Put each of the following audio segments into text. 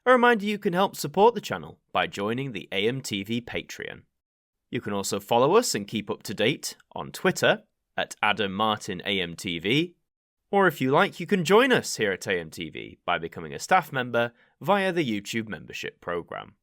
A reminder you can help support the channel by joining the AMTV Patreon. You can also follow us and keep up to date on Twitter at AmTV, or if you like, you can join us here at AMTV by becoming a staff member via the YouTube membership program.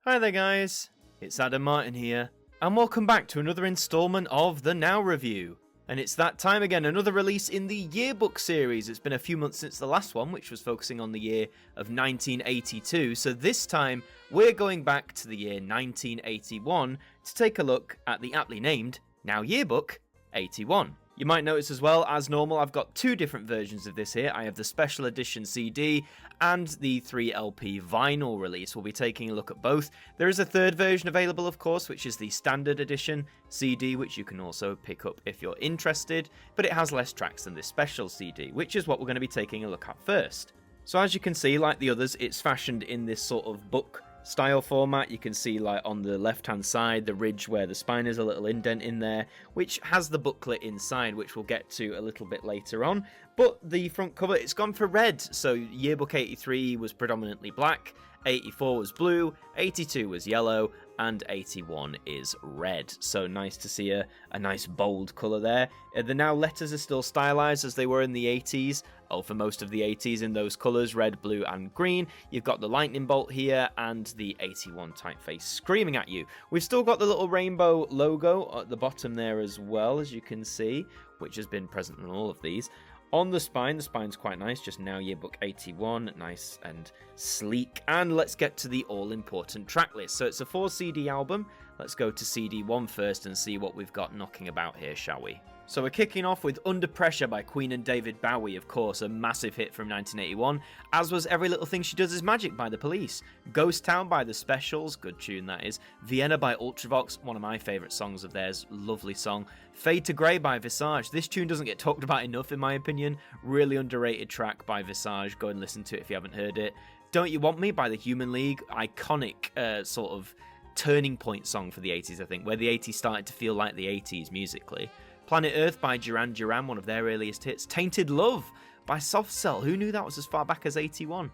Hi there guys, it's Martyn here, and welcome back to another instalment of the Now Review. And it's that time again, another release in the Yearbook series. It's been a few months since the last one, which was focusing on the year of 1982, so this time we're going back to the year 1981 to take a look at the aptly named Now Yearbook 81. You might notice as well, as normal, I've got two different versions of this here. I have the special edition CD and the 3LP vinyl release. We'll be taking a look at both. There is a third version available, of course, which is the standard edition CD, which you can also pick up if you're interested, but it has less tracks than this special CD, which is what we're going to be taking a look at first. So as you can see, like the others, it's fashioned in this sort of book style format. You can see, like, on the left hand side, the ridge where the spine is, a little indent in there, which has the booklet inside, which we'll get to a little bit later on. But the front cover, it's gone for red. So Yearbook 83 was predominantly black, 84 was blue, 82 was yellow, and 81 is red. So nice to see a nice bold colour there. The Now letters are still stylised as they were in the 80s. For most of the 80s in those colours, red, blue and green. You've got the lightning bolt here and the 81 typeface screaming at you. We've still got the little rainbow logo at the bottom there as well, as you can see, which has been present in all of these. On the spine's quite nice, just Now Yearbook 81, nice and sleek. And let's get to the all-important track list. So it's a 4 CD album. Let's go to CD 1 first and see what we've got knocking about here, shall we? So we're kicking off with Under Pressure by Queen and David Bowie, of course, a massive hit from 1981, as was Every Little Thing She Does Is Magic by The Police. Ghost Town by The Specials, good tune that is. Vienna by Ultravox, one of my favourite songs of theirs, lovely song. Fade to Grey by Visage, this tune doesn't get talked about enough in my opinion, really underrated track by Visage, go and listen to it if you haven't heard it. Don't You Want Me by The Human League, iconic sort of turning point song for the 80s, I think, where the 80s started to feel like the 80s musically. Planet Earth by Duran Duran, one of their earliest hits. Tainted Love by Soft Cell, who knew that was as far back as 81.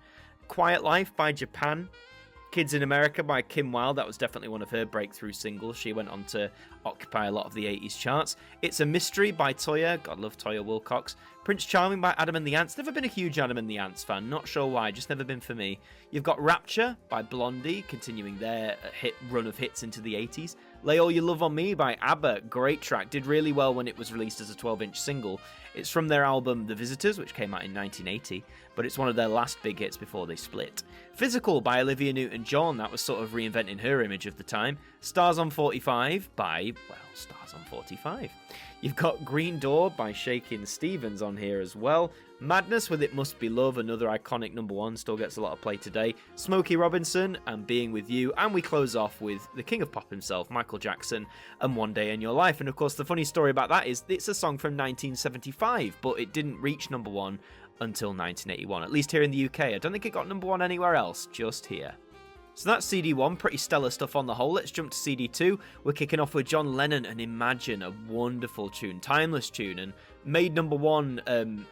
Quiet Life by Japan. Kids in America by Kim Wilde, that was definitely one of her breakthrough singles. She went on to occupy a lot of the 80s charts. It's a Mystery by Toyah, God love Toyah Wilcox. Prince Charming by Adam and the Ants, never been a huge Adam and the Ants fan, not sure why, just never been for me. You've got Rapture by Blondie, continuing their hit run of hits into the 80s. Lay All Your Love on Me by ABBA, great track, did really well when it was released as a 12-inch single. It's from their album The Visitors, which came out in 1980, but it's one of their last big hits before they split. Physical by Olivia Newton-John, that was sort of reinventing her image of the time. Stars on 45 by, well, Stars on 45. You've got Green Door by Shakin' Stevens on here as well. Madness with It Must Be Love, another iconic number one, still gets a lot of play today. Smokey Robinson and Being With You, and we close off with the king of pop himself, Michael Jackson, and One Day in Your Life. And of course the funny story about that is it's a song from 1975, but it didn't reach number one until 1981, at least here in the UK. I don't think it got number one anywhere else, just here. So that's CD1, pretty stellar stuff on the whole. Let's jump to CD2. We're kicking off with John Lennon and Imagine, a wonderful tune, timeless tune, and made number one,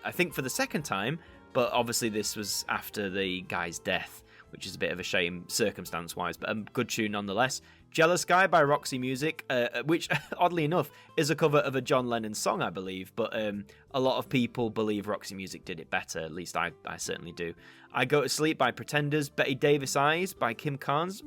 I think, for the second time, but obviously this was after the guy's death, which is a bit of a shame circumstance-wise, but a good tune nonetheless. Jealous Guy by Roxy Music, which, oddly enough, is a cover of a John Lennon song, I believe, but a lot of people believe Roxy Music did it better, at least I certainly do. I Go to Sleep by Pretenders, Betty Davis Eyes by Kim Carnes,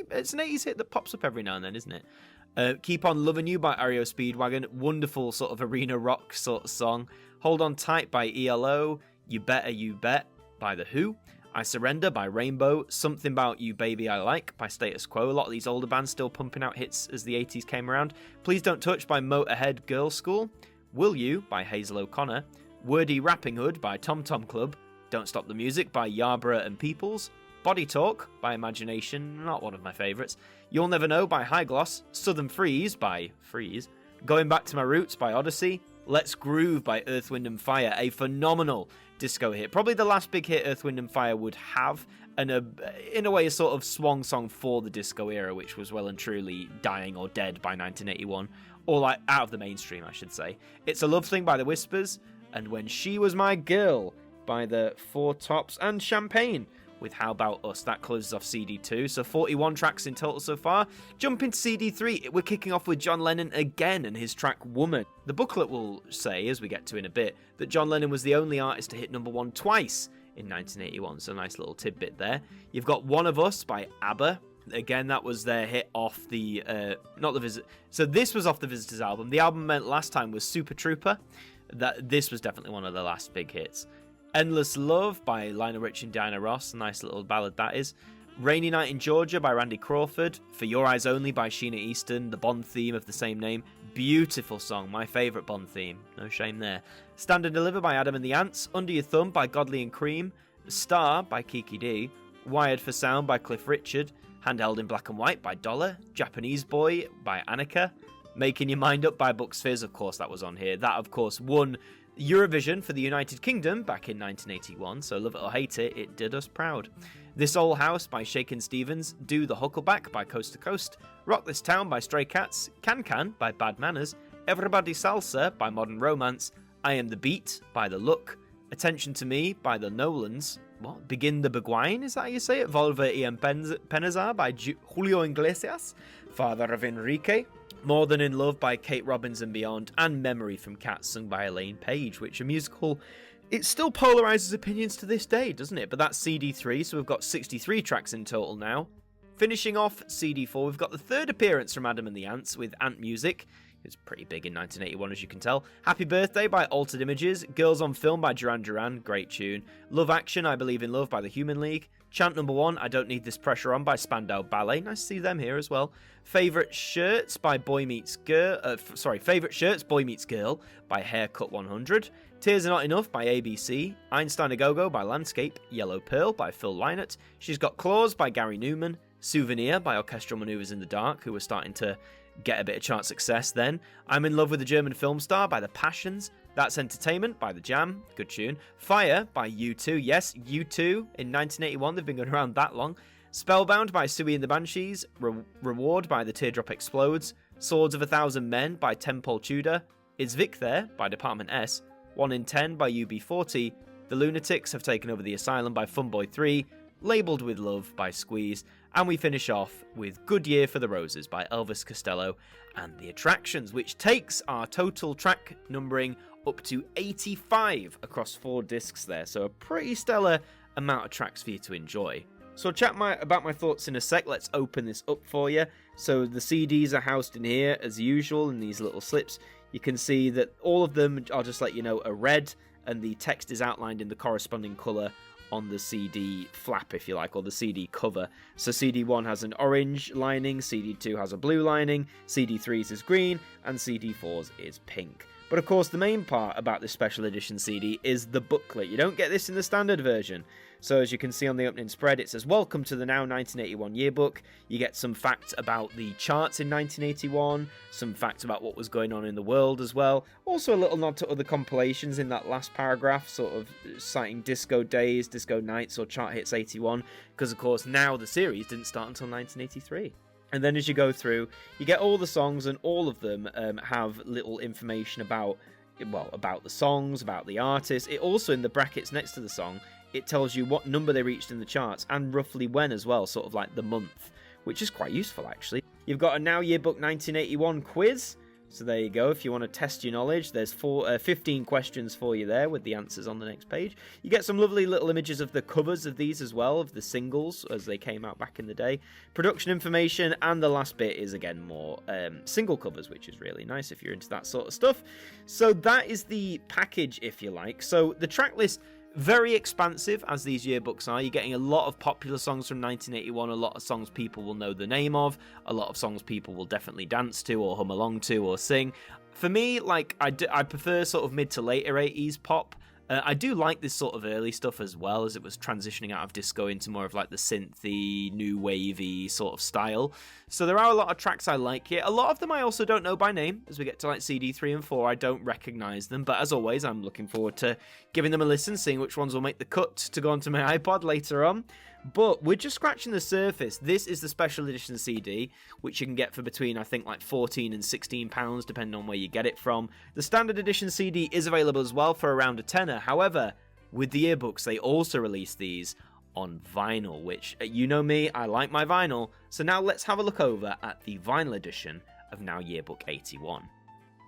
it's an 80s hit that pops up every now and then, isn't it? Keep On Loving You by REO Speedwagon, wonderful sort of arena rock sort of song. Hold On Tight by ELO, You Better You Bet by The Who. I Surrender by Rainbow, Something About You Baby I Like by Status Quo. A lot of these older bands still pumping out hits as the 80s came around. Please Don't Touch by Motorhead Girls School. Will You by Hazel O'Connor. Wordy Rapping Hood by Tom Tom Club. Don't Stop the Music by Yarborough and Peoples. Body Talk by Imagination, not one of my favourites. You'll Never Know by High Gloss. Southern Freeze by Freeze. Going Back to My Roots by Odyssey. Let's Groove by Earth, Wind and Fire, a phenomenal disco hit. Probably the last big hit Earth, Wind and Fire would have, and in a way a sort of swan song for the disco era, which was well and truly dying or dead by 1981, or like out of the mainstream, I should say. It's a Love Thing by the Whispers, and When She Was My Girl by the Four Tops, and Champagne with How About Us. That closes off CD 2, so 41 tracks in total so far. Jump into CD 3, we're kicking off with John Lennon again and his track Woman. The booklet will say, as we get to in a bit, that John Lennon was the only artist to hit number 1 twice in 1981, so a nice little tidbit there. You've got One of Us by ABBA. Again, that was their hit off the, not the Visit. So this was off the Visitors album. The album meant last time was Super Trooper. This was definitely one of the last big hits. Endless Love by Lionel Richie and Diana Ross. A nice little ballad that is. Rainy Night in Georgia by Randy Crawford. For Your Eyes Only by Sheena Easton. The Bond theme of the same name. Beautiful song. My favourite Bond theme. No shame there. Stand and Deliver by Adam and the Ants. Under Your Thumb by Godley and Cream. Star by Kiki D. Wired for Sound by Cliff Richard. Handheld in Black and White by Dollar. Japanese Boy by Annika. Making Your Mind Up by Bucks Fizz. Of course, that was on here. That, of course, won Eurovision for the United Kingdom back in 1981, so love it or hate it, it did us proud. This Old House by Shakin' Stevens, Do the Huckleback by Coast to Coast, Rock This Town by Stray Cats, Can Can by Bad Manners, Everybody Salsa by Modern Romance, I Am the Beat by The Look, Attention to Me by The Nolans, Begin the Beguine, is that how you say it? Volver y Penazar by Julio Iglesias, Father of Enrique, More Than in Love by Kate Robbins and Beyond, and Memory from Cats sung by Elaine Page, which a musical, it still polarises opinions to this day, doesn't it? But that's CD3, so we've got 63 tracks in total now. Finishing off CD4, we've got the third appearance from Adam and the Ants with Ant Music. It was pretty big in 1981, as you can tell. Happy Birthday by Altered Images. Girls on Film by Duran Duran. Great tune. Love Action, I Believe in Love by the Human League. Chant number 1, I Don't Need This Pressure On by Spandau Ballet. Nice to see them here as well. Favourite Shirts by Boy Meets Girl. Favourite Shirts, Boy Meets Girl by Haircut 100. Tears Are Not Enough by ABC. Einstein A Go-Go by Landscape. Yellow Pearl by Phil Lynott. She's Got Claws by Gary Newman. Souvenir by Orchestral Manoeuvres in the Dark, who were starting to get a bit of chart success then. I'm in Love with a German Film Star by The Passions. That's Entertainment by The Jam. Good tune. Fire by U2. Yes, U2 in 1981. They've been going around that long. Spellbound by Suey and the Banshees. Reward by The Teardrop Explodes. Swords of a Thousand Men by Tempole Tudor. Is Vic There by Department S. 1 in 10 by UB40. The Lunatics Have Taken Over the Asylum by Funboy 3. Labelled with Love by Squeeze. And we finish off with Good Year for the Roses by Elvis Costello and The Attractions, which takes our total track numbering up to 85 across 4 discs there. So a pretty stellar amount of tracks for you to enjoy. So I'll chat about my thoughts in a sec. Let's open this up for you. So the CDs are housed in here as usual in these little slips. You can see that all of them, I'll just let you know, are red, and the text is outlined in the corresponding colour on the CD flap, if you like, or the CD cover. So CD1 has an orange lining, CD2 has a blue lining, CD3's is green, and CD4's is pink. But of course, the main part about this special edition CD is the booklet. You don't get this in the standard version. So as you can see on the opening spread, it says, Welcome to the Now 1981 Yearbook. You get some facts about the charts in 1981, some facts about what was going on in the world as well. Also a little nod to other compilations in that last paragraph, sort of citing Disco Days, Disco Nights, or Chart Hits 81, because of course now the series didn't start until 1983. And then as you go through, you get all the songs, and all of them have little information about the songs, about the artists. It also, in the brackets next to the song, it tells you what number they reached in the charts, and roughly when as well, sort of like the month, which is quite useful actually. You've got a Now Yearbook 1981 quiz, so there you go. If you want to test your knowledge, there's 15 questions for you there with the answers on the next page. You get some lovely little images of the covers of these as well, of the singles as they came out back in the day. Production information, and the last bit is again more single covers, which is really nice if you're into that sort of stuff. So that is the package, if you like. So the track list, very expansive, as these yearbooks are. You're getting a lot of popular songs from 1981, a lot of songs people will know the name of, a lot of songs people will definitely dance to or hum along to or sing. For me, like, I prefer sort of mid to later 80s pop. I do like this sort of early stuff as well, as it was transitioning out of disco into more of like the synthy, new wavy sort of style. So there are a lot of tracks I like here. A lot of them I also don't know by name. As we get to like CD 3 and 4, I don't recognise them. But as always, I'm looking forward to giving them a listen, seeing which ones will make the cut to go onto my iPod later on. But we're just scratching the surface. This is the special edition CD, which you can get for between, I think, like £14 and £16, depending on where you get it from. The standard edition CD is available as well for around a tenner. However, with the yearbooks, they also release these on vinyl, which, you know me, I like my vinyl. So now let's have a look over at the vinyl edition of Now Yearbook 81.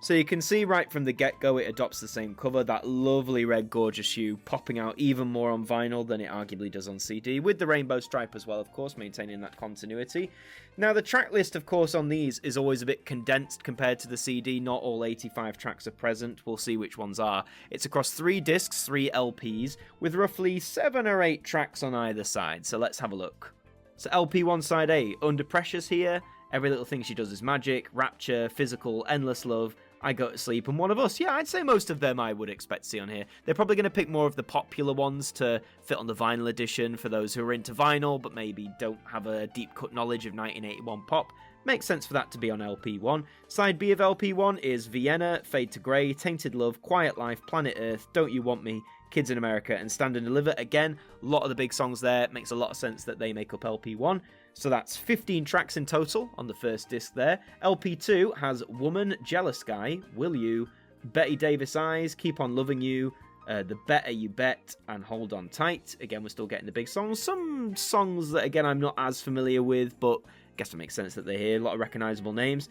So you can see right from the get-go it adopts the same cover, that lovely red gorgeous hue popping out even more on vinyl than it arguably does on CD, with the rainbow stripe as well, of course, maintaining that continuity. Now the track list, of course, on these is always a bit condensed compared to the CD. Not all 85 tracks are present, we'll see which ones are. It's across 3 discs, 3 LPs, with roughly 7 or 8 tracks on either side, so let's have a look. So LP1 side A, Under Pressure's here, Every Little Thing She Does Is Magic, Rapture, Physical, Endless Love, I Go to Sleep, and One of Us. Yeah, I'd say most of them I would expect to see on here. They're probably going to pick more of the popular ones to fit on the vinyl edition for those who are into vinyl but maybe don't have a deep cut knowledge of 1981 pop. Makes sense for that to be on LP1. Side B of LP1 is Vienna, Fade to Grey, Tainted Love, Quiet Life, Planet Earth, Don't You Want Me, Kids in America, and Stand and Deliver. Again, a lot of the big songs there. Makes a lot of sense that they make up LP1. So that's 15 tracks in total on the first disc there. LP2 has Woman, Jealous Guy, Will You, Betty Davis Eyes, Keep On Loving You, The Better You Bet, and Hold On Tight. Again, we're still getting the big songs. Some songs that, again, I'm not as familiar with, but I guess it makes sense that they're here. A lot of recognisable names.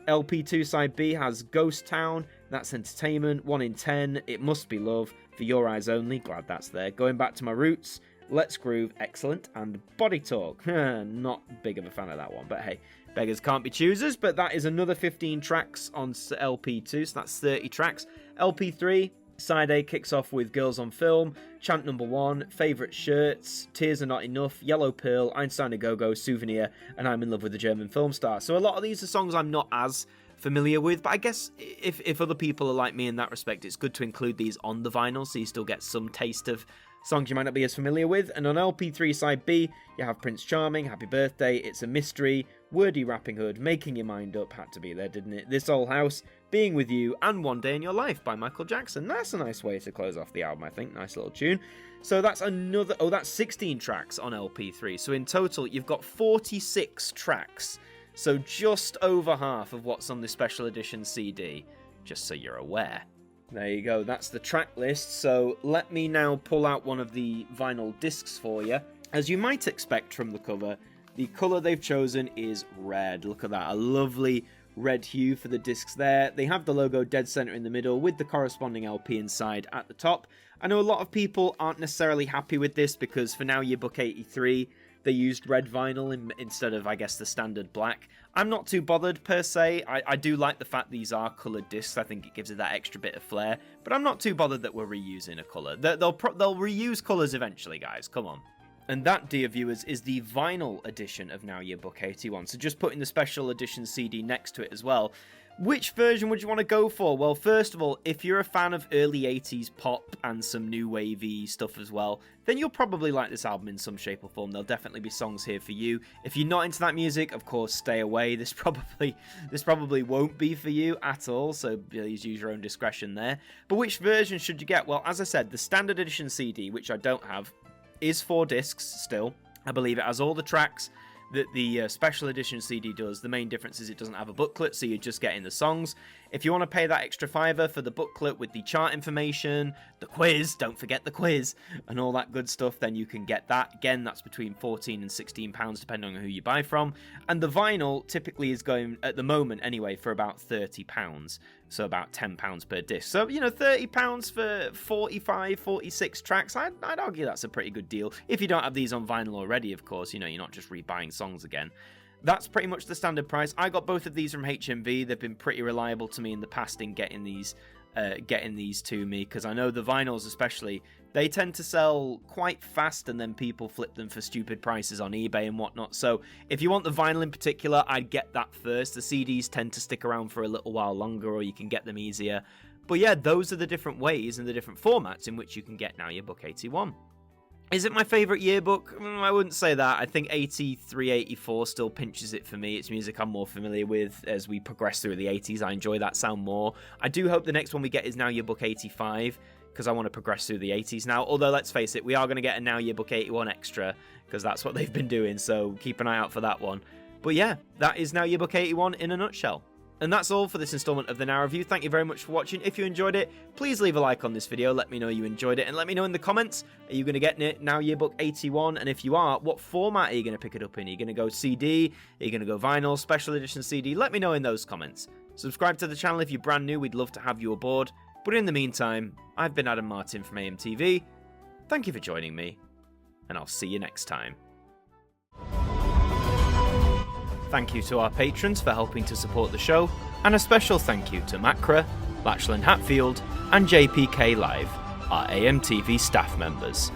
LP2 side B has Ghost Town, That's Entertainment, 1 in 10, It Must Be Love, For Your Eyes Only, glad that's there. Going Back to My Roots, Let's Groove, excellent, and Body Talk. Not big of a fan of that one, but hey, beggars can't be choosers. But that is another 15 tracks on LP2, so that's 30 tracks. LP3, side A kicks off with Girls on Film, Chant Number 1, Favourite Shirts, Tears Are Not Enough, Yellow Pearl, Einstein A Go-Go, Souvenir, and I'm in Love with the German Film Star. So a lot of these are songs I'm not as familiar with, but I guess if other people are like me in that respect, it's good to include these on the vinyl so you still get some taste of songs you might not be as familiar with. And on LP3 side B, you have Prince Charming, Happy Birthday, It's a Mystery, Wordy Rapping Hood, Making Your Mind Up, had to be there, didn't it? This Old House, Being With You, and One Day in Your Life by Michael Jackson. That's a nice way to close off the album, I think. Nice little tune. So that's another, that's 16 tracks on LP3. So in total, you've got 46 tracks. So just over half of what's on the special edition CD, just so you're aware. There you go, that's the track list. So let me now pull out one of the vinyl discs for you. As you might expect from the cover, the colour they've chosen is red. Look at that, a lovely red hue for the discs there. They have the logo dead centre in the middle with the corresponding LP inside at the top. I know a lot of people aren't necessarily happy with this because for Now Yearbook 83, they used red vinyl instead of, I guess, the standard black. I'm not too bothered per se. I do like the fact these are coloured discs. I think it gives it that extra bit of flair. But I'm not too bothered that we're reusing a colour. They'll reuse colours eventually, guys. Come on. And that, dear viewers, is the vinyl edition of Now Yearbook 81. So just putting the special edition CD next to it as well. Which version would you want to go for? Well, first of all, if you're a fan of early 80s pop and some new wavy stuff as well, then you'll probably like this album in some shape or form. There'll definitely be songs here for you. If you're not into that music, of course, stay away. This probably won't be for you at all, so please use your own discretion there. But which version should you get? Well, as I said, the standard edition CD, which I don't have, is 4 discs still. I believe it has all the tracks that the special edition CD does. The main difference is it doesn't have a booklet, so you're just getting the songs. If you want to pay that extra $5 for the booklet with the chart information, the quiz, don't forget the quiz, and all that good stuff, then you can get that. Again, that's between £14 and £16, depending on who you buy from. And the vinyl typically is going, at the moment anyway, for about £30. So about £10 per disc. So, you know, £30 for 45, 46 tracks, I'd argue that's a pretty good deal. If you don't have these on vinyl already, of course, you know, you're not just rebuying songs again. That's pretty much the standard price. I got both of these from HMV. They've been pretty reliable to me in the past in getting these to me, because I know the vinyls especially, they tend to sell quite fast and then people flip them for stupid prices on eBay and whatnot. So if you want the vinyl in particular, I'd get that first. The CDs tend to stick around for a little while longer, or you can get them easier. But yeah, those are the different ways and the different formats in which you can get Now Yearbook 81. Is it my favourite yearbook? I wouldn't say that. I think 83, 84 still pinches it for me. It's music I'm more familiar with as we progress through the 80s. I enjoy that sound more. I do hope the next one we get is Now Yearbook 85, because I want to progress through the 80s now. Although, let's face it, we are going to get a Now Yearbook 81 extra, because that's what they've been doing, so keep an eye out for that one. But yeah, that is Now Yearbook 81 in a nutshell. And that's all for this installment of the Now Review. Thank you very much for watching. If you enjoyed it, please leave a like on this video. Let me know you enjoyed it. And let me know in the comments, are you going to get Now Yearbook 81? And if you are, what format are you going to pick it up in? Are you going to go CD? Are you going to go vinyl, special edition CD? Let me know in those comments. Subscribe to the channel if you're brand new. We'd love to have you aboard. But in the meantime, I've been Adam Martyn from AMTV. Thank you for joining me. And I'll see you next time. Thank you to our patrons for helping to support the show, and a special thank you to Macra, Lachlan Hatfield, and JPK Live, our AMTV staff members.